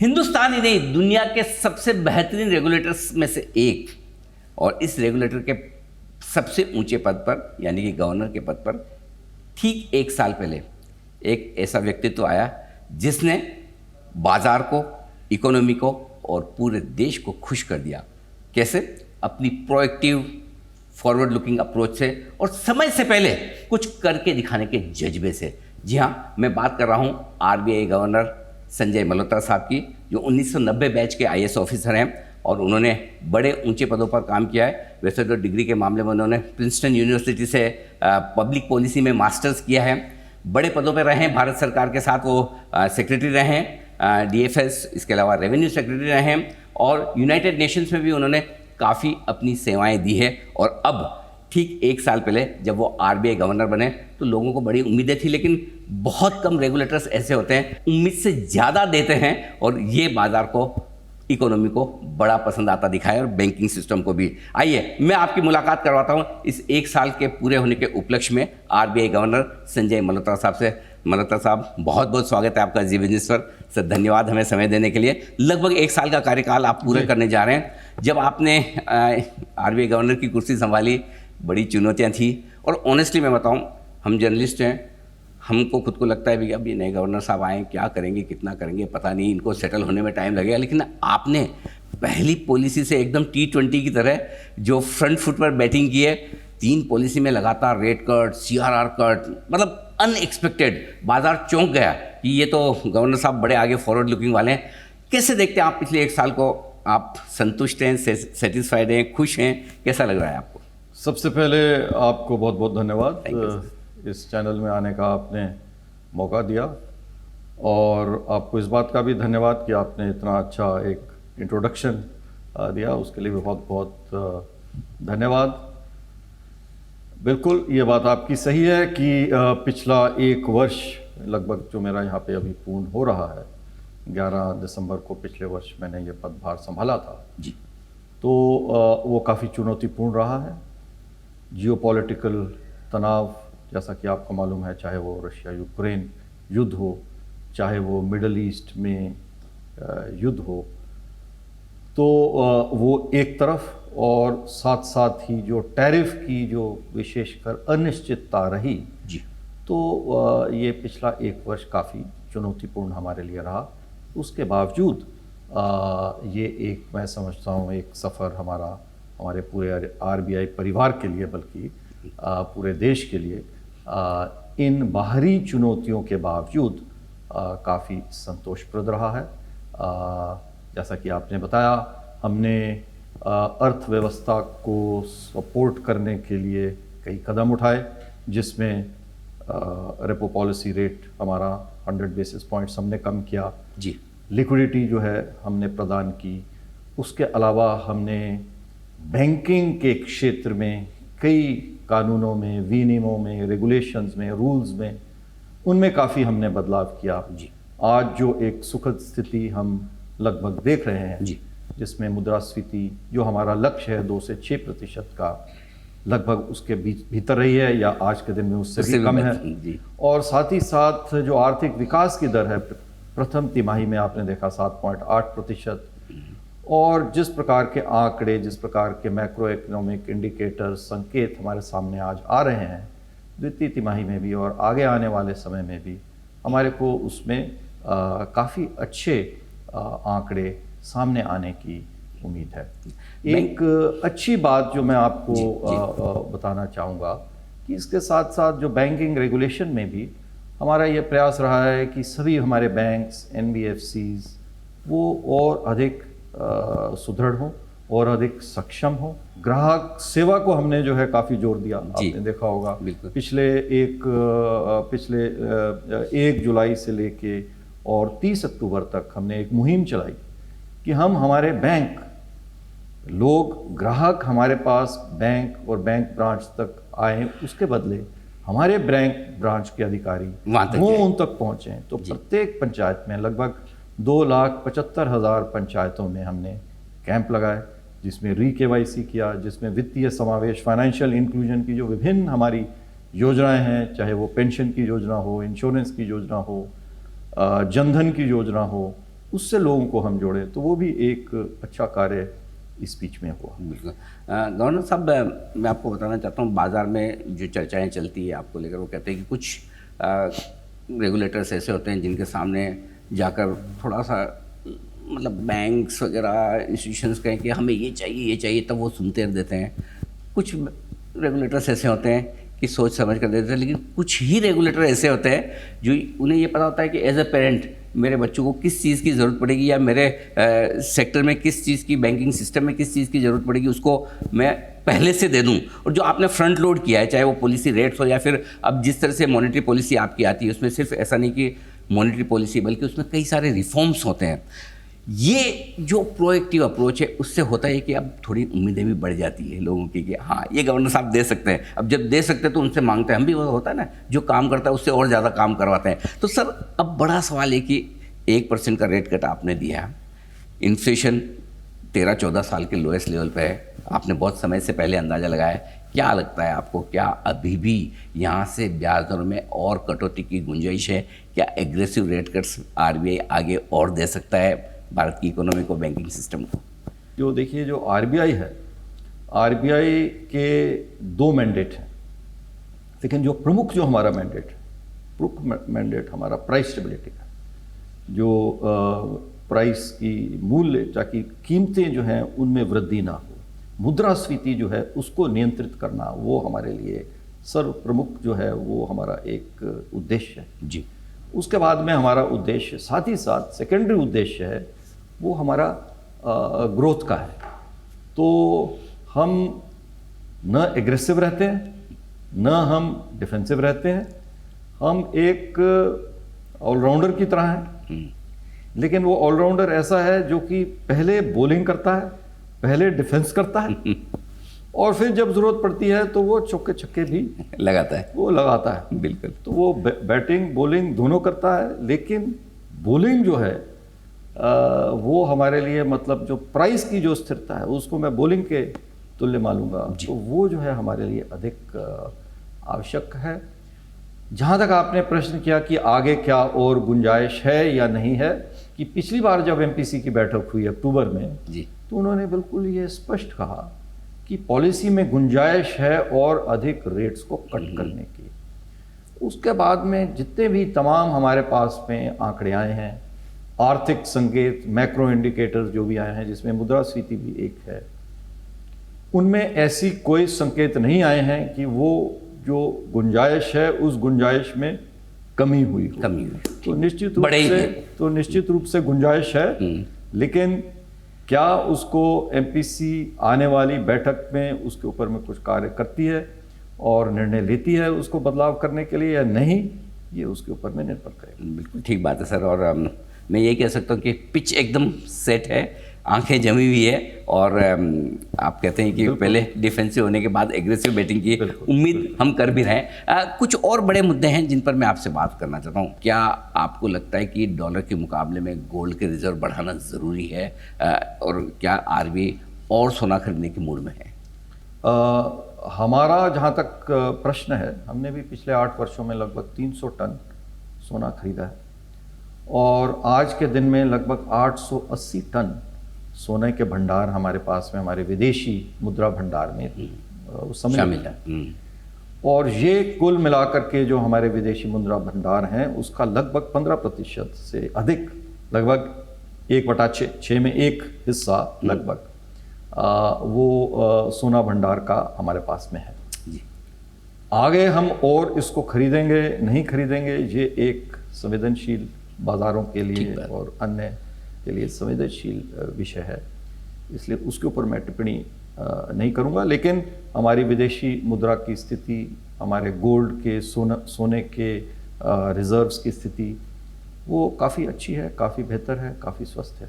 हिंदुस्तान ही नहीं, दुनिया के सबसे बेहतरीन रेगुलेटर्स में से एक, और इस रेगुलेटर के सबसे ऊंचे पद पर यानी कि गवर्नर के पद पर ठीक 1 साल पहले एक ऐसा व्यक्तित्व आया जिसने बाजार को, इकोनॉमी को और पूरे देश को खुश कर दिया। कैसे? अपनी प्रोएक्टिव, फॉरवर्ड लुकिंग अप्रोच से और समय से पहले कुछ करके दिखाने के जज्बे से। जी हाँ, मैं बात कर रहा हूँ आरबीआई गवर्नर संजय मल्होत्रा साहब की, जो 1990 बैच के आईएएस ऑफिसर हैं और उन्होंने बड़े ऊंचे पदों पर काम किया है। वैसे तो डिग्री के मामले में उन्होंने प्रिंसटन यूनिवर्सिटी से पब्लिक पॉलिसी में मास्टर्स किया है। बड़े पदों पर रहे हैं, भारत सरकार के साथ वो सेक्रेटरी रहे हैं, डीएफएस, इसके अलावा रेवेन्यू सेक्रेटरी रहे हैं और यूनाइटेड नेशंस में भी उन्होंने काफ़ी अपनी सेवाएं दी है। और अब ठीक 1 साल पहले जब वो आरबीआई गवर्नर बने तो लोगों को बड़ी उम्मीदें थी, लेकिन बहुत कम रेगुलेटर्स ऐसे होते हैं उम्मीद से ज़्यादा देते हैं और ये बाजार को, इकोनॉमी को बड़ा पसंद आता दिखा है और बैंकिंग सिस्टम को भी। आइए मैं आपकी मुलाकात करवाता हूँ इस 1 साल के पूरे होने के उपलक्ष्य में आरबीआई गवर्नर संजय मल्होत्रा साहब से। मल्होत्रा साहब, बहुत बहुत स्वागत है आपका जी बिजनेस पर। सर, धन्यवाद हमें समय देने के लिए। लगभग 1 साल का कार्यकाल आप पूरे करने जा रहे हैं। जब आपने आरबीआई गवर्नर की कुर्सी संभाली, बड़ी चुनौतियाँ थी और ऑनेस्टली मैं बताऊँ, हम जर्नलिस्ट हैं, हमको खुद को लगता है भी अब ये नए गवर्नर साहब आए, क्या करेंगे, कितना करेंगे, पता नहीं, इनको सेटल होने में टाइम लगेगा। लेकिन आपने पहली पॉलिसी से एकदम T20 की तरह जो फ्रंट फुट पर बैटिंग की है, 3 पॉलिसी में लगातार रेट कट, CRR कट, मतलब अनएक्सपेक्टेड। बाजार चौंक गया कि ये तो गवर्नर साहब बड़े आगे फॉरवर्ड लुकिंग वाले हैं। कैसे देखते हैं आप पिछले 1 साल को? आप संतुष्ट हैं, सेटिस्फाइड हैं, खुश हैं? कैसा लग रहा है आपको? सबसे पहले आपको बहुत बहुत धन्यवाद इस चैनल में आने का आपने मौका दिया, और आपको इस बात का भी धन्यवाद कि आपने इतना अच्छा एक इंट्रोडक्शन दिया, उसके लिए भी बहुत बहुत धन्यवाद। बिल्कुल ये बात आपकी सही है कि पिछला 1 वर्ष लगभग जो मेरा यहाँ पे अभी पूर्ण हो रहा है, 11 दिसंबर को पिछले वर्ष मैंने ये पदभार संभाला था जी। तो वो काफ़ी चुनौतीपूर्ण रहा है। जियोपॉलिटिकल तनाव, जैसा कि आपको मालूम है, चाहे वो रशिया यूक्रेन युद्ध हो, चाहे वो मिडल ईस्ट में युद्ध हो, तो वो एक तरफ, और साथ साथ ही जो टैरिफ की जो विशेषकर अनिश्चितता रही जी, तो ये पिछला 1 वर्ष काफ़ी चुनौतीपूर्ण हमारे लिए रहा। उसके बावजूद ये एक, मैं समझता हूँ, एक सफ़र हमारे पूरे आरबीआई परिवार के लिए, बल्कि पूरे देश के लिए, इन बाहरी चुनौतियों के बावजूद काफ़ी संतोषप्रद रहा है। जैसा कि आपने बताया, हमने अर्थव्यवस्था को सपोर्ट करने के लिए कई कदम उठाए, जिसमें रेपो पॉलिसी रेट हमारा 100 बेसिस पॉइंट्स हमने कम किया जी। लिक्विडिटी जो है हमने प्रदान की। उसके अलावा हमने बैंकिंग के क्षेत्र में कई कानूनों में, विनियमों में, रेगुलेशंस में, रूल्स में, उनमें काफ़ी हमने बदलाव किया जी। आज जो एक सुखद स्थिति हम लगभग देख रहे हैं जी, जिसमें मुद्रास्फीति जो हमारा लक्ष्य है 2 से 6% का, लगभग उसके भीतर रही है, या आज के दिन में उससे भी कम है जी। और साथ ही साथ जो आर्थिक विकास की दर है, प्रथम तिमाही में आपने देखा 7.8%। और जिस प्रकार के आंकड़े, जिस प्रकार के मैक्रो इकोनॉमिक इंडिकेटर, संकेत हमारे सामने आज आ रहे हैं, द्वितीय तिमाही में भी और आगे आने वाले समय में भी हमारे को उसमें काफ़ी अच्छे आंकड़े सामने आने की उम्मीद है। एक अच्छी बात जो मैं आपको बताना चाहूँगा कि इसके साथ साथ जो बैंकिंग रेगुलेशन में भी हमारा ये प्रयास रहा है कि सभी हमारे बैंक्स, NBFCs वो और अधिक सुदृढ़ हों और अधिक सक्षम हों। ग्राहक सेवा को हमने जो है काफ़ी जोर दिया, आपने देखा होगा। पिछले 1 जुलाई से लेके और 30 अक्टूबर तक हमने एक मुहिम चलाई कि हम हमारे बैंक, लोग, ग्राहक हमारे पास बैंक और बैंक ब्रांच तक आए, उसके बदले हमारे बैंक ब्रांच के अधिकारी वो उन तक पहुँचें। तो प्रत्येक पंचायत में लगभग 2,75,000 पंचायतों में हमने कैंप लगाए, जिसमें KYC किया, जिसमें वित्तीय समावेश, फाइनेंशियल इंक्लूजन की जो विभिन्न हमारी योजनाएं हैं, चाहे वो पेंशन की योजना हो, इंश्योरेंस की योजना हो, जनधन की योजना हो, उससे लोगों को हम जोड़ें, तो वो भी एक अच्छा कार्य इस बीच में हुआ। बिल्कुल। गवर्नर साहब, मैं आपको बताना चाहता हूँ, बाज़ार में जो चर्चाएं चलती है आपको लेकर, वो कहते हैं कि कुछ रेगुलेटर्स ऐसे होते हैं जिनके सामने जाकर थोड़ा सा मतलब बैंक्स वगैरह इंस्टीट्यूशंस कहें कि हमें ये चाहिए, तब वो सुनते देते हैं। कुछ रेगुलेटर्स ऐसे होते हैं कि सोच समझ कर देते हैं, लेकिन कुछ ही रेगुलेटर ऐसे होते हैं जो उन्हें ये पता होता है कि एज अ पेरेंट मेरे बच्चों को किस चीज़ की ज़रूरत पड़ेगी, या मेरे सेक्टर में किस चीज़ की, बैंकिंग सिस्टम में किस चीज़ की ज़रूरत पड़ेगी, उसको मैं पहले से दे दूं। और जो आपने फ्रंट लोड किया है, चाहे वो पॉलिसी रेट्स हो या फिर अब जिस तरह से मॉनेटरी पॉलिसी आपकी आती है, उसमें सिर्फ ऐसा नहीं कि मॉनेटरी पॉलिसी, बल्कि उसमें कई सारे रिफॉर्म्स होते हैं। ये जो प्रोएक्टिव अप्रोच है, उससे होता है कि अब थोड़ी उम्मीदें भी बढ़ जाती है लोगों की कि हाँ, ये गवर्नर साहब दे सकते हैं। अब जब दे सकते हैं तो उनसे मांगते हैं, हम भी, वो होता है ना, जो काम करता है उससे और ज़्यादा काम करवाते हैं। तो सर, अब बड़ा सवाल है कि 1% का रेट कट आपने दिया, इन्फ्लेशन 13-14 साल के लोएस्ट लेवल पे है, आपने बहुत समय से पहले अंदाज़ा लगाया। क्या लगता है आपको, क्या अभी भी यहाँ से ब्याज दरों में और कटौती की गुंजाइश है? क्या एग्रेसिव रेट कट्स आरबीआई आगे और दे सकता है भारत की इकोनॉमी को, बैंकिंग सिस्टम को? जो देखिए, जो आरबीआई है, आरबीआई के 2 मैंडेट हैं, लेकिन जो प्रमुख जो हमारा मैंडेट है, प्रमुख मैंडेट हमारा प्राइस स्टेबिलिटी का, जो प्राइस की मूल्य, ताकि कीमतें जो हैं उनमें वृद्धि ना हो, मुद्रास्फीति जो है उसको नियंत्रित करना, वो हमारे लिए सर्व प्रमुख जो है वो हमारा एक उद्देश्य है जी। उसके बाद में हमारा उद्देश्य, साथ ही साथ सेकेंडरी उद्देश्य है, वो हमारा ग्रोथ का है। तो हम न एग्रेसिव रहते हैं, न हम डिफेंसिव रहते हैं, हम एक ऑलराउंडर की तरह हैं। लेकिन वो ऑलराउंडर ऐसा है जो कि पहले बॉलिंग करता है, पहले डिफेंस करता है और फिर जब जरूरत पड़ती है तो वो चौके छक्के भी लगाता है, वो लगाता है। बिल्कुल। तो वो बैटिंग बॉलिंग दोनों करता है, लेकिन बॉलिंग जो है वो हमारे लिए, मतलब जो प्राइस की जो स्थिरता है उसको मैं बॉलिंग के तुल्य मानूंगा, तो वो जो है हमारे लिए अधिक आवश्यक है। जहाँ तक आपने प्रश्न किया कि आगे क्या और गुंजाइश है या नहीं है, कि पिछली बार जब एमपीसी की बैठक हुई अक्टूबर में जी, तो उन्होंने बिल्कुल ये स्पष्ट कहा कि पॉलिसी में गुंजाइश है और अधिक रेट्स को कट करने की। उसके बाद में जितने भी तमाम हमारे पास में आंकड़े आए हैं, आर्थिक संकेत, मैक्रो इंडिकेटर्स जो भी आए हैं, जिसमें मुद्रास्फीति भी एक है, उनमें ऐसी कोई संकेत नहीं आए हैं कि वो जो गुंजाइश है उस गुंजाइश में कमी हुई हो। तो निश्चित रूप से गुंजाइश है, लेकिन क्या उसको एमपीसी आने वाली बैठक में उसके ऊपर में कुछ कार्य करती है और निर्णय लेती है उसको बदलाव करने के लिए या नहीं, ये उसके ऊपर में निर्भर करेगा। बिल्कुल ठीक बात है सर। और मैं ये कह सकता हूँ कि पिच एकदम सेट है, आंखें जमी हुई है, और आप कहते हैं कि पहले डिफेंसिव होने के बाद एग्रेसिव बैटिंग की उम्मीद हम कर भी रहे हैं। कुछ और बड़े मुद्दे हैं जिन पर मैं आपसे बात करना चाहता हूँ। क्या आपको लगता है कि डॉलर के मुकाबले में गोल्ड के रिजर्व बढ़ाना ज़रूरी है, और क्या आरबीआई और सोना खरीदने की मूड में है? हमारा जहाँ तक प्रश्न है, हमने भी पिछले 8 वर्षों में लगभग 300 टन सोना खरीदा है, और आज के दिन में लगभग 880 टन सोने के भंडार हमारे पास में, हमारे विदेशी मुद्रा भंडार में उस समय शामिल है। और ये कुल मिलाकर के जो हमारे विदेशी मुद्रा भंडार हैं उसका लगभग 15% से अधिक, लगभग 1/6 में 1 हिस्सा लगभग वो सोना भंडार का हमारे पास में है। आगे हम और इसको खरीदेंगे नहीं खरीदेंगे, ये एक संवेदनशील बाज़ारों के लिए और अन्य के लिए संवेदनशील विषय है, इसलिए उसके ऊपर मैं टिप्पणी नहीं करूंगा। लेकिन हमारी विदेशी मुद्रा की स्थिति, हमारे गोल्ड के, सोने के रिजर्व्स की स्थिति, वो काफ़ी अच्छी है, काफ़ी बेहतर है, काफ़ी स्वस्थ है।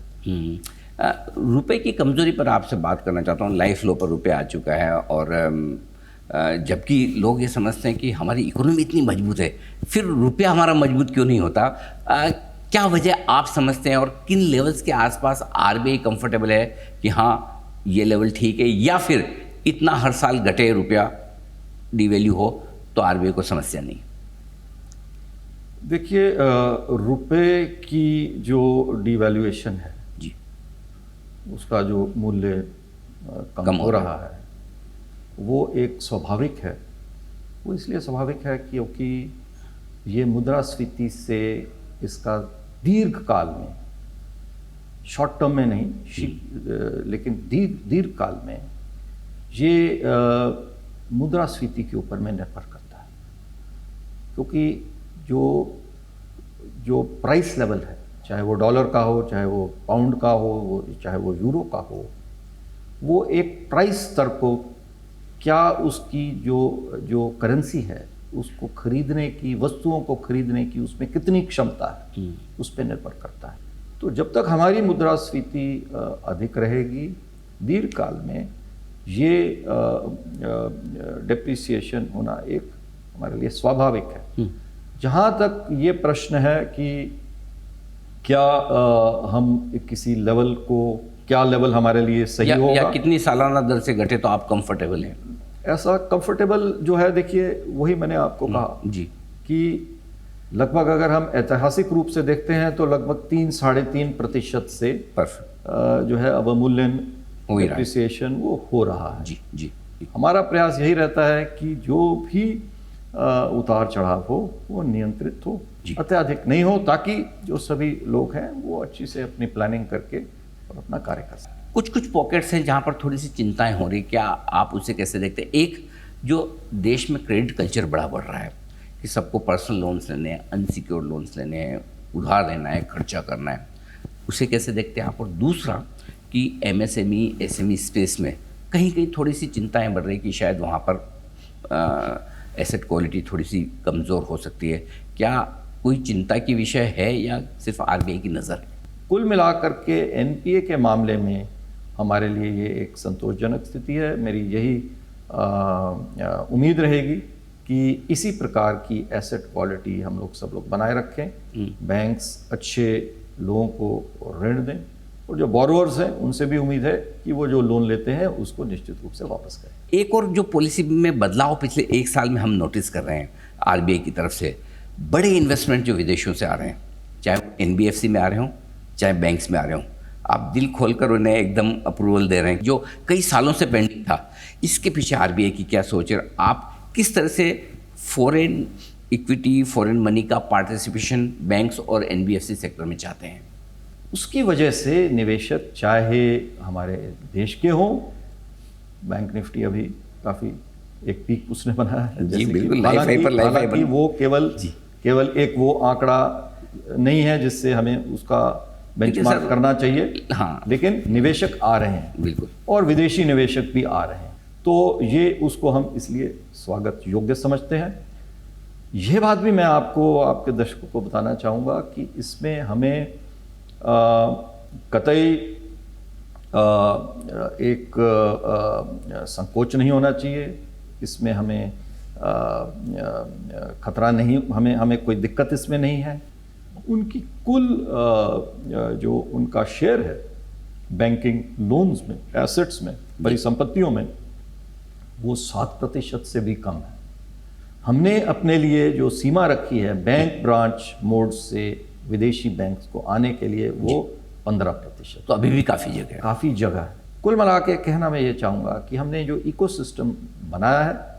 रुपए की कमज़ोरी पर आपसे बात करना चाहता हूँ। लाइफ लो पर रुपये आ चुका है, और जबकि लोग ये समझते हैं कि हमारी इकोनॉमी इतनी मजबूत है, फिर रुपया हमारा मजबूत क्यों नहीं होता? क्या वजह आप समझते हैं, और किन लेवल्स के आसपास आरबीआई कंफर्टेबल है कि हाँ ये लेवल ठीक है, या फिर इतना हर साल घटे, रुपया डिवैल्यू हो तो आरबीआई को समस्या नहीं? देखिए, रुपए की जो डिवैल्यूएशन है, जी। उसका जो मूल्य कम हो रहा है, वो एक स्वाभाविक है। वो इसलिए स्वाभाविक है क्योंकि ये मुद्रास्फीति से इसका दीर्घ काल में, शॉर्ट टर्म में नहीं, लेकिन दीर्घ काल में ये मुद्रास्फीति के ऊपर में निर्भर करता है। क्योंकि जो प्राइस लेवल है, चाहे वो डॉलर का हो, चाहे वो पाउंड का हो, चाहे वो यूरो का हो, वो एक प्राइस स्तर को, क्या उसकी जो करेंसी है उसको खरीदने की, वस्तुओं को खरीदने की उसमें कितनी क्षमता है, उस पर निर्भर करता है। तो जब तक हमारी मुद्रास्फीति अधिक रहेगी, दीर्घ काल में ये डेप्रिसिएशन होना एक हमारे लिए स्वाभाविक है। जहाँ तक ये प्रश्न है कि क्या हम किसी लेवल को, क्या लेवल हमारे लिए सही होगा, या कितनी सालाना दर से घटे तो आप कंफर्टेबल हैं? ऐसा कंफर्टेबल जो है, देखिए वही मैंने आपको कहा जी कि लगभग अगर हम ऐतिहासिक रूप से देखते हैं तो लगभग 3-3.5% से जो है अवमूल्यन, डेप्रिसिएशन वो हो रहा है। जी जी। हमारा प्रयास यही रहता है कि जो भी उतार चढ़ाव हो वो नियंत्रित हो, अत्यधिक नहीं हो, ताकि जो सभी लोग हैं वो अच्छी से अपनी प्लानिंग करके और अपना कार्य कर सकें। कुछ पॉकेट्स हैं जहाँ पर थोड़ी सी चिंताएं हो रही, क्या आप उसे कैसे देखते हैं? एक, जो देश में क्रेडिट कल्चर बड़ा बढ़ रहा है कि सबको पर्सनल लोन्स लेने हैं, अनसिक्योर्ड लोन्स लेने हैं, उधार लेना है, खर्चा करना है, उसे कैसे देखते हैं आप? और दूसरा कि एमएसएमई, एसएमई स्पेस में कहीं कहीं थोड़ी सी चिंताएं बढ़ रही कि शायद वहाँ पर एसेट क्वालिटी थोड़ी सी कमज़ोर हो सकती है। क्या कोई चिंता की विषय है या सिर्फ आरबीआई की नज़र है? कुल मिलाकर के एनपीए के मामले में हमारे लिए ये एक संतोषजनक स्थिति है। मेरी यही उम्मीद रहेगी कि इसी प्रकार की एसेट क्वालिटी हम लोग सब लोग बनाए रखें, बैंक्स अच्छे लोगों को ऋण दें, और जो बोरोअर्स हैं उनसे भी उम्मीद है कि वो जो लोन लेते हैं उसको निश्चित रूप से वापस करें। एक और जो पॉलिसी में बदलाव पिछले 1 साल में हम नोटिस कर रहे हैं आरबीआई की तरफ से, बड़े इन्वेस्टमेंट जो विदेशों से आ रहे हैं, चाहे एनबीएफसी में आ रहे हों, चाहे बैंक्स में आ रहे हों, आप दिल खोलकर उन्हें एकदम अप्रूवल दे रहे हैं, जो कई सालों से पेंडिंग था। इसके पीछे आरबीआई की क्या सोच है? आप किस तरह से फॉरेन इक्विटी, फॉरेन मनी का पार्टिसिपेशन बैंक्स और एनबीएफसी सेक्टर में चाहते हैं? उसकी वजह से निवेशक, चाहे हमारे देश के हों, बैंक निफ्टी अभी काफ़ी एक पीक उसने बनाया है, जी बिल्कुल, हालांकि वो केवल एक वो आंकड़ा नहीं है जिससे हमें उसका बेंचमार्क करना चाहिए। हाँ, लेकिन निवेशक आ रहे हैं बिल्कुल, और विदेशी निवेशक भी आ रहे हैं, तो ये उसको हम इसलिए स्वागत योग्य समझते हैं। यह बात भी मैं आपको, आपके दर्शकों को बताना चाहूँगा कि इसमें हमें कतई एक संकोच नहीं होना चाहिए, इसमें हमें खतरा नहीं, हमें कोई दिक्कत इसमें नहीं है। उनकी कुल जो उनका शेयर है बैंकिंग लोन्स में, एसेट्स में, परिसंपत्तियों में, वो 7% से भी कम है। हमने अपने लिए जो सीमा रखी है बैंक ब्रांच मोड से विदेशी बैंक्स को आने के लिए, वो 15%। तो अभी भी काफ़ी जगह है। कुल मिला के कहना मैं ये चाहूँगा कि हमने जो इकोसिस्टम बनाया है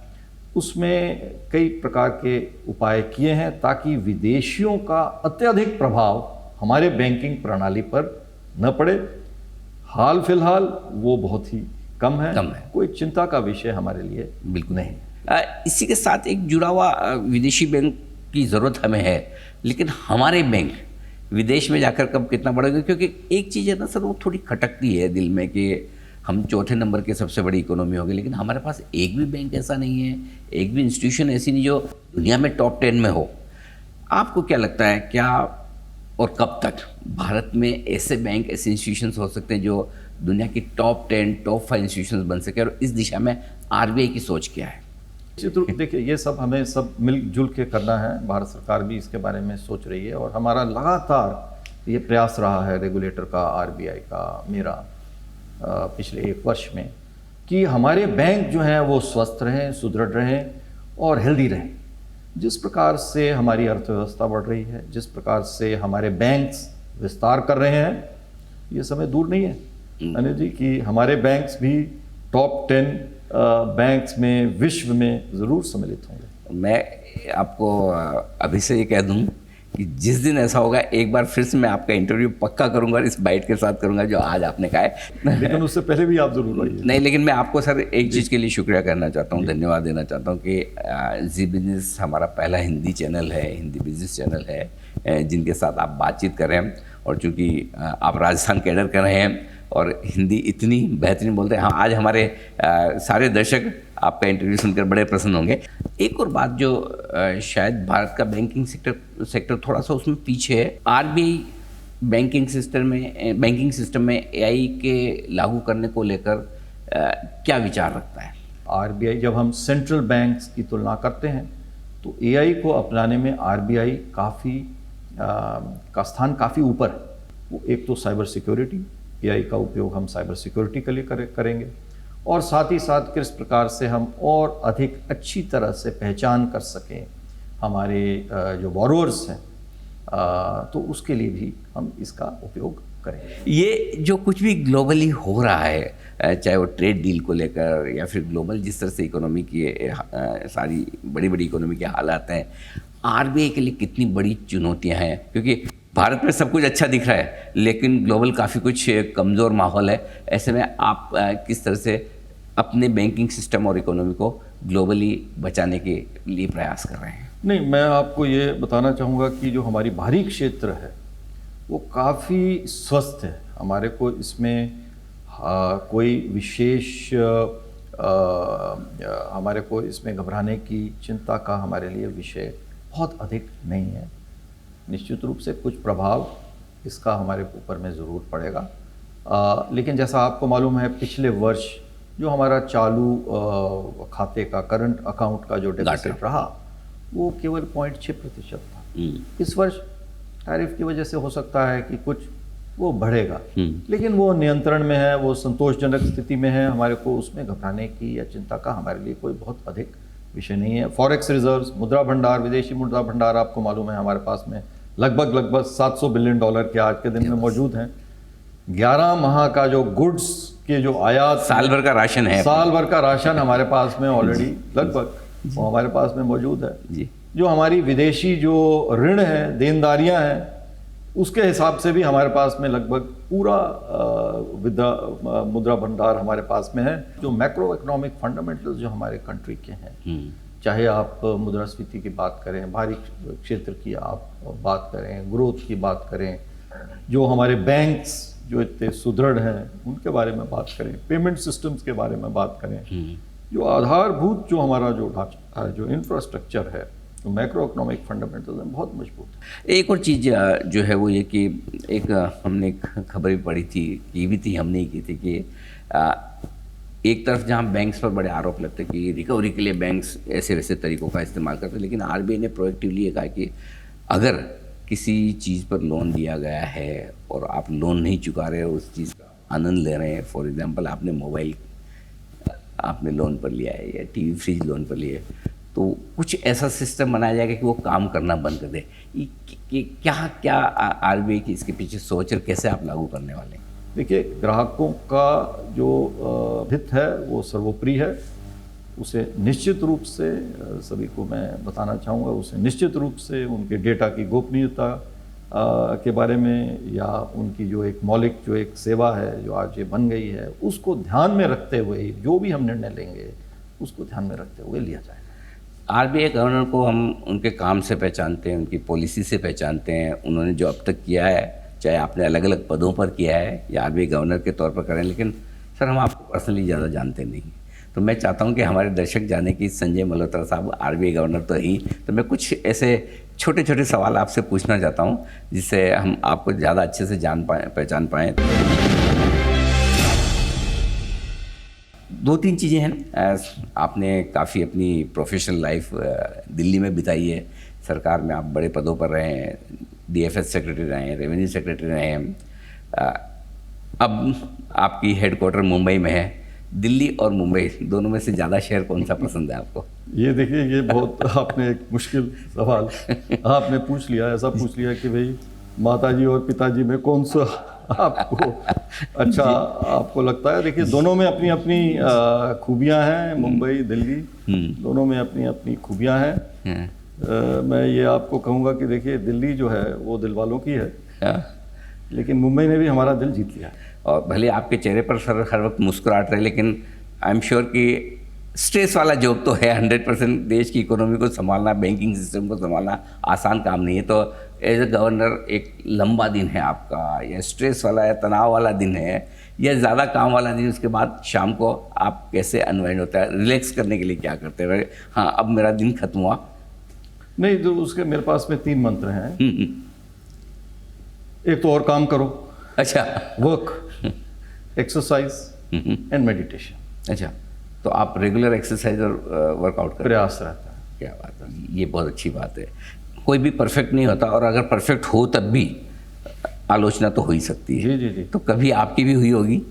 उसमें कई प्रकार के उपाय किए हैं ताकि विदेशियों का अत्यधिक प्रभाव हमारे बैंकिंग प्रणाली पर न पड़े। हाल फिलहाल वो बहुत ही कम है। कोई चिंता का विषय हमारे लिए बिल्कुल नहीं। इसी के साथ एक जुड़ा हुआ विदेशी बैंक की ज़रूरत हमें है, लेकिन हमारे बैंक विदेश में जाकर कब कितना बढ़ेगा? क्योंकि एक चीज़ है ना सर, वो थोड़ी खटकती है दिल में कि हम चौथे नंबर के सबसे बड़ी इकोनॉमी हो गई, लेकिन हमारे पास एक भी बैंक ऐसा नहीं है, एक भी इंस्टीट्यूशन ऐसी नहीं जो दुनिया में टॉप 10 में हो। आपको क्या लगता है, क्या और कब तक भारत में ऐसे बैंक, ऐसे इंस्टीट्यूशंस हो सकते हैं जो दुनिया की टॉप 10, टॉप 5 इंस्टीट्यूशंस बन सके? और इस दिशा में आरबीआई की सोच क्या है? देखिए, ये सब हमें सब मिलजुल के करना है। भारत सरकार भी इसके बारे में सोच रही है और हमारा लगातार ये प्रयास रहा है रेगुलेटर का, आरबीआई का, मेरा पिछले 1 वर्ष में, कि हमारे बैंक जो हैं वो स्वस्थ रहें, सुदृढ़ रहें और हेल्दी रहें। जिस प्रकार से हमारी अर्थव्यवस्था बढ़ रही है, जिस प्रकार से हमारे बैंक्स विस्तार कर रहे हैं, ये समय दूर नहीं है अनिल जी कि हमारे बैंक्स भी टॉप 10 बैंक्स में विश्व में ज़रूर सम्मिलित होंगे। मैं आपको अभी से ये कह दूं कि जिस दिन ऐसा होगा एक बार फिर से मैं आपका इंटरव्यू पक्का करूंगा और इस बाइट के साथ करूंगा जो आज आपने कहा है। लेकिन उससे पहले भी आप ज़रूर आइए। नहीं, लेकिन मैं आपको सर एक चीज़ के लिए शुक्रिया करना चाहता हूँ, धन्यवाद देना चाहता हूँ कि जी बिजनेस हमारा पहला हिंदी चैनल है, हिंदी बिजनेस चैनल है जिनके साथ आप बातचीत कर रहे हैं। और चूँकि आप राजस्थान कैडर कर रहे हैं और हिंदी इतनी बेहतरीन बोलते हैं, हाँ आज हमारे सारे दर्शक आपका इंटरव्यू सुनकर बड़े प्रसन्न होंगे। एक और बात जो शायद भारत का बैंकिंग सेक्टर थोड़ा सा उसमें पीछे है, आरबीआई बैंकिंग सिस्टम में एआई के लागू करने को लेकर क्या विचार रखता है? आरबीआई, जब हम सेंट्रल बैंक्स की तुलना करते हैं तो एआई को अपनाने में आरबीआई का स्थान काफ़ी ऊपर है। वो एक तो साइबर सिक्योरिटी, एआई का उपयोग हम साइबर सिक्योरिटी के लिए करेंगे और साथ ही साथ किस प्रकार से हम और अधिक अच्छी तरह से पहचान कर सकें हमारे जो बोरोअर्स हैं, तो उसके लिए भी हम इसका उपयोग करेंगे। ये जो कुछ भी ग्लोबली हो रहा है, चाहे वो ट्रेड डील को लेकर या फिर ग्लोबल जिस तरह से इकोनॉमी की सारी बड़ी बड़ी इकोनॉमी के हालात हैं, आरबीआई के लिए कितनी बड़ी चुनौतियां हैं? क्योंकि भारत में सब कुछ अच्छा दिख रहा है लेकिन ग्लोबल काफ़ी कुछ कमज़ोर माहौल है। ऐसे में आप किस तरह से अपने बैंकिंग सिस्टम और इकोनॉमी को ग्लोबली बचाने के लिए प्रयास कर रहे हैं? नहीं, मैं आपको ये बताना चाहूँगा कि जो हमारी बाहरी क्षेत्र है वो काफ़ी स्वस्थ है। हमारे को इसमें कोई विशेष हमारे को इसमें घबराने की चिंता का हमारे लिए विषय बहुत अधिक नहीं है। निश्चित रूप से कुछ प्रभाव इसका हमारे ऊपर में ज़रूर पड़ेगा, लेकिन जैसा आपको मालूम है पिछले वर्ष जो हमारा चालू खाते का करंट अकाउंट का जो डेफिसिट रहा वो केवल 0.6% था। इस वर्ष टैरिफ की वजह से हो सकता है कि कुछ वो बढ़ेगा, लेकिन वो नियंत्रण में है, वो संतोषजनक स्थिति में है। हमारे को उसमें घबराने की या चिंता का हमारे लिए कोई बहुत अधिक विषय नहीं है। फॉरेक्स रिजर्व्स, मुद्रा भंडार, विदेशी मुद्रा भंडार आपको मालूम है हमारे पास में लगभग 700 बिलियन डॉलर के आज के दिन में मौजूद हैं। 11 माह का जो गुड्स के जो आयात, साल भर का राशन है, साल भर का राशन हमारे पास में ऑलरेडी लगभग वो हमारे पास में मौजूद है जी। जो हमारी विदेशी जो ऋण है, देनदारियां हैं, उसके हिसाब से भी हमारे पास में लगभग पूरा मुद्रा भंडार हमारे पास में है। जो मैक्रो इकोनॉमिक फंडामेंटल्स जो हमारे कंट्री के हैं, चाहे आप मुद्रास्फीति की बात करें, बाहरी क्षेत्र की आप बात करें, ग्रोथ की बात करें, जो हमारे बैंक्स जो इतने सुदृढ़ हैं उनके बारे में बात करें, पेमेंट सिस्टम्स के बारे में बात करें, जो आधारभूत जो हमारा जो ढांचा है, जो इंफ्रास्ट्रक्चर है, तो मैक्रो इकोनॉमिक फंडामेंटल्स में बहुत मजबूत है। एक और चीज़ जो है वो ये कि एक हमने खबर भी पढ़ी थी, की भी थी, हमने ही की थी कि एक तरफ जहाँ बैंक्स पर बड़े आरोप लगते कि रिकवरी के लिए बैंक्स ऐसे वैसे तरीकों का इस्तेमाल करते, लेकिन आरबीआई ने प्रोएक्टिवली ये कहा कि अगर किसी चीज़ पर लोन दिया गया है और आप लोन नहीं चुका रहे हो, उस चीज़ का आनंद ले रहे हैं, फॉर एग्जांपल आपने मोबाइल आपने लोन पर लिया है या टीवी फ्रिज लोन पर लिया है, तो कुछ ऐसा सिस्टम बनाया जाएगा कि वो काम करना बंद कर दे। क्या क्या आरबीआई की इसके पीछे सोच और कैसे आप लागू करने वाले हैं? देखिए, ग्राहकों का जो हित है वो सर्वोपरि है। उसे निश्चित रूप से सभी को मैं बताना चाहूँगा, उसे निश्चित रूप से उनके डेटा की गोपनीयता के बारे में या उनकी जो एक मौलिक जो एक सेवा है जो आज ये बन गई है, उसको ध्यान में रखते हुए जो भी हम निर्णय लेंगे उसको ध्यान में रखते हुए लिया जाएगा। आरबीआई गवर्नर को हम उनके काम से पहचानते हैं, उनकी पॉलिसी से पहचानते हैं। उन्होंने जो अब तक किया है, चाहे आपने अलग अलग पदों पर किया है या आरबीआई गवर्नर के तौर पर करें, लेकिन सर हम आपको पर्सनली ज़्यादा जानते नहीं। तो मैं चाहता हूं कि हमारे दर्शक जाने कि संजय मल्होत्रा साहब आरबीआई गवर्नर तो ही, तो मैं कुछ ऐसे छोटे छोटे सवाल आपसे पूछना चाहता हूं जिससे हम आपको ज़्यादा अच्छे से जान पाएँ, पहचान पाएँ। 2-3 चीज़ें हैं। आपने काफ़ी अपनी प्रोफेशनल लाइफ दिल्ली में बिताई है, सरकार में आप बड़े पदों पर रहे हैं, डीएफएस सेक्रेटरी रहे हैं, रेवेन्यू सेक्रेटरी रहे हैं, अब आपकी हेडक्वार्टर मुंबई में है। दिल्ली और मुंबई दोनों में से ज़्यादा शहर कौन सा पसंद है आपको? ये देखिए, ये बहुत आपने एक मुश्किल सवाल आपने पूछ लिया, ऐसा पूछ लिया कि भाई माताजी और पिताजी में कौन सा आपको अच्छा आपको लगता है। देखिए, दोनों में अपनी अपनी खूबियां हैं। मुंबई दिल्ली दोनों में अपनी अपनी खूबियां हैं। मैं ये आपको कहूँगा कि देखिए, दिल्ली जो है वो दिल वालों की है, लेकिन मुंबई ने भी हमारा दिल जीत लिया है। और भले आपके चेहरे पर सर हर वक्त मुस्कुराहट रहे, लेकिन आई एम श्योर कि स्ट्रेस वाला जॉब तो है। 100% देश की इकोनॉमी को संभालना, बैंकिंग सिस्टम को संभालना आसान काम नहीं है। तो एज ए गवर्नर एक लंबा दिन है आपका, या स्ट्रेस वाला या तनाव वाला दिन है, या ज़्यादा काम वाला दिन, उसके बाद शाम को आप कैसे अनवाइंड होता है, रिलैक्स करने के लिए क्या करते हैं? हाँ, अब मेरा दिन खत्म हुआ। नहीं, तो उसके मेरे पास में 3 मंत्र हैं। एक तो और काम करो, अच्छा, वर्क, एक्सरसाइज एंड मेडिटेशन। अच्छा, तो आप रेगुलर एक्सरसाइज और वर्कआउट करते हैं? प्रयास रहता है। क्या बात है, ये बहुत अच्छी बात है। कोई भी परफेक्ट नहीं होता, और अगर परफेक्ट हो तब भी आलोचना तो हो ही सकती है। जी जी जी। तो कभी आपकी भी हुई होगी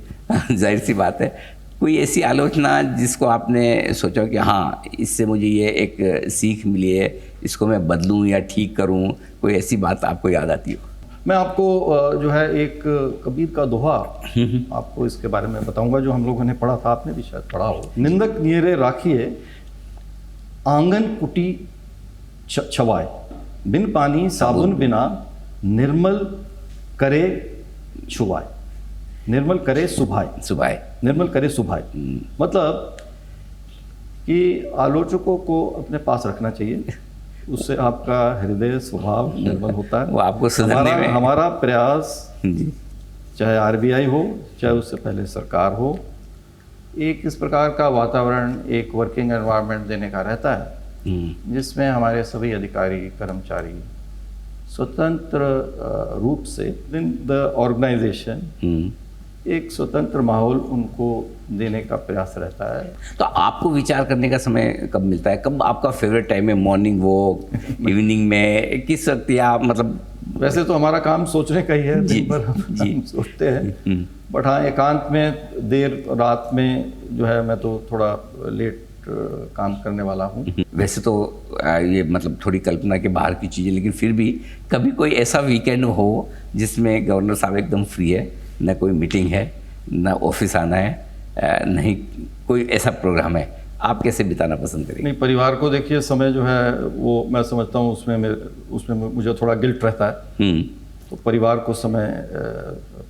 जाहिर सी बात है। कोई ऐसी आलोचना जिसको आपने सोचा कि हाँ, इससे मुझे ये एक सीख मिली है, इसको मैं बदलूं या ठीक करूं, कोई ऐसी बात आपको याद आती हो? मैं आपको जो है एक कबीर का दोहा आपको इसके बारे में बताऊंगा, जो हम लोगों ने पढ़ा था, आपने भी शायद पढ़ा हो। निंदक नियरे राखिए, आंगन कुटी छवाए, बिन पानी साबुन बिना, निर्मल करे छुवाए, निर्मल करे सुभाए, सुभाए, निर्मल करे सुभाए। मतलब कि आलोचकों को अपने पास रखना चाहिए, उससे आपका हृदय स्वभाव निर्मल होता है। वो आपको सुधारने में हमारा प्रयास, जी, चाहे आरबीआई हो, चाहे उससे पहले सरकार हो, एक इस प्रकार का वातावरण, एक वर्किंग एनवायरनमेंट देने का रहता है जिसमें हमारे सभी अधिकारी कर्मचारी स्वतंत्र रूप से इन द ऑर्गेनाइजेशन एक स्वतंत्र माहौल उनको देने का प्रयास रहता है। तो आपको विचार करने का समय कब मिलता है? कब आपका फेवरेट टाइम है? मॉर्निंग वॉक, इवनिंग में, किस वक्त? या मतलब वैसे तो हमारा काम सोचने का ही है, दिन भर हम सोचते हैं, बट हाँ, एकांत में देर रात में जो है, मैं तो थोड़ा लेट काम करने वाला हूँ। वैसे तो ये मतलब थोड़ी कल्पना के बाहर की चीज़ें, लेकिन फिर भी कभी कोई ऐसा वीकेंड हो जिसमें गवर्नर साहब एकदम फ्री है, न कोई मीटिंग है, न ऑफिस आना है, नहीं कोई ऐसा प्रोग्राम है, आप कैसे बिताना पसंद करेंगे? नहीं, परिवार को देखिए, समय जो है वो मैं समझता हूँ उसमें मुझे थोड़ा गिल्ट रहता है। तो परिवार को समय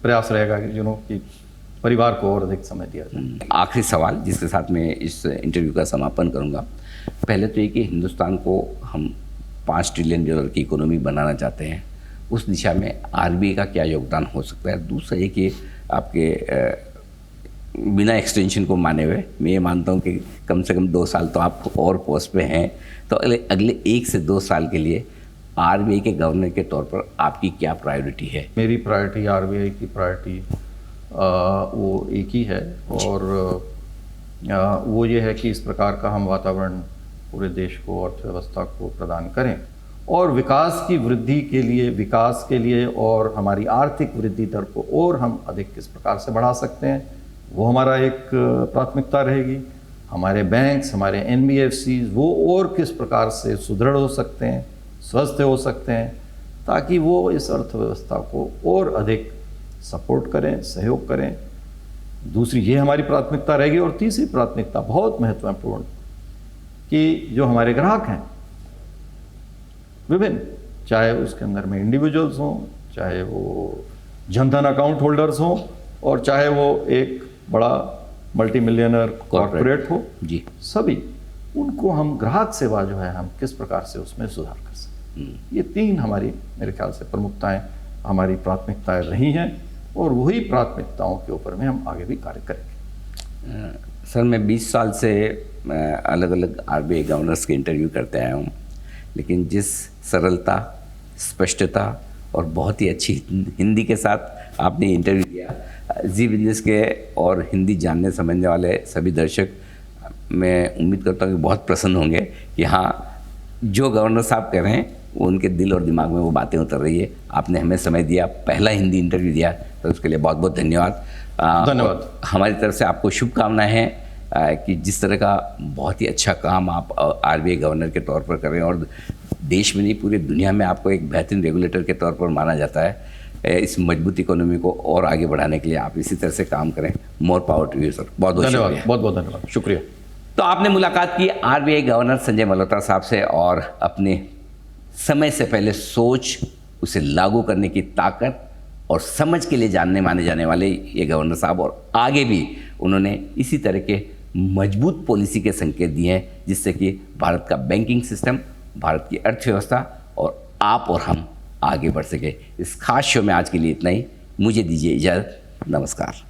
प्रयास रहेगा कि परिवार को और अधिक समय दिया जाए। आखिरी सवाल जिसके साथ मैं इस इंटरव्यू का समापन करूंगा, पहले तो ये कि हिंदुस्तान को हम 5 ट्रिलियन डॉलर की इकोनॉमी बनाना चाहते हैं, उस दिशा में आरबीआई का क्या योगदान हो सकता है? दूसरा ये कि आपके बिना एक्सटेंशन को माने हुए, मैं ये मानता हूँ कि कम से कम 2 साल तो आप और पोस्ट पे हैं, तो अगले 1 से 2 साल के लिए आरबीआई के गवर्नर के तौर पर आपकी क्या प्रायोरिटी है? मेरी प्रायोरिटी, आरबीआई की प्रायोरिटी वो एक ही है, और वो ये है कि इस प्रकार का हम वातावरण पूरे देश को, अर्थव्यवस्था को प्रदान करें, और विकास की वृद्धि के लिए, विकास के लिए और हमारी आर्थिक वृद्धि दर को और हम अधिक किस प्रकार से बढ़ा सकते हैं, वो हमारा एक प्राथमिकता रहेगी। हमारे बैंक्स, हमारे एनबीएफसीज, वो और किस प्रकार से सुदृढ़ हो सकते हैं, स्वस्थ हो सकते हैं, ताकि वो इस अर्थव्यवस्था को और अधिक सपोर्ट करें, सहयोग करें। दूसरी ये हमारी प्राथमिकता रहेगी। और तीसरी प्राथमिकता बहुत महत्वपूर्ण, कि जो हमारे ग्राहक हैं विभिन्न, चाहे उसके अंदर में इंडिविजुअल्स हों, चाहे वो जनधन अकाउंट होल्डर्स हों, और चाहे वो एक बड़ा मल्टी मिलियनर कॉर्पोरेट हो जी, सभी, उनको हम ग्राहक सेवा जो है, हम किस प्रकार से उसमें सुधार कर सकते। ये 3 हमारी, मेरे ख्याल से, प्रमुखताएं, हमारी प्राथमिकताएं रही हैं, और वही प्राथमिकताओं के ऊपर में हम आगे भी कार्य करेंगे। सर, मैं 20 साल से अलग अलग आरबीआई गवर्नर्स के इंटरव्यू करते आया हूँ, लेकिन जिस सरलता, स्पष्टता और बहुत ही अच्छी हिंदी के साथ आपने इंटरव्यू किया, जी बिजनेस के और हिंदी जानने समझने वाले सभी दर्शक, मैं उम्मीद करता हूँ कि बहुत प्रसन्न होंगे कि हाँ, जो गवर्नर साहब कह रहे हैं वो उनके दिल और दिमाग में वो बातें उतर रही है। आपने हमें समय दिया, पहला हिंदी इंटरव्यू दिया, तो उसके लिए बहुत बहुत धन्यवाद। धन्यवाद। हमारी तरफ से आपको शुभकामनाएं हैं कि जिस तरह का बहुत ही अच्छा काम आप आरबीआई गवर्नर के तौर पर कर रहे हैं और देश में नहीं पूरी दुनिया में आपको एक बेहतरीन रेगुलेटर के तौर पर माना जाता है। इस मजबूत इकोनॉमी को और आगे बढ़ाने के लिए आप इसी तरह से काम करें। More power to you sir. बहुत बहुत धन्यवाद, शुक्रिया। बहुत बहुत धन्यवाद, शुक्रिया। तो आपने मुलाकात की आरबीआई गवर्नर संजय मल्होत्रा साहब से और अपने समय से पहले सोच, उसे लागू करने की ताकत और समझ के लिए जानने माने जाने वाले ये गवर्नर साहब, और आगे भी उन्होंने इसी तरह के मजबूत पॉलिसी के संकेत दिए हैं जिससे कि भारत का बैंकिंग सिस्टम, भारत की अर्थव्यवस्था और आप और हम आगे बढ़ सके। इस खास शो में आज के लिए इतना ही। मुझे दीजिए इजाज़त। नमस्कार।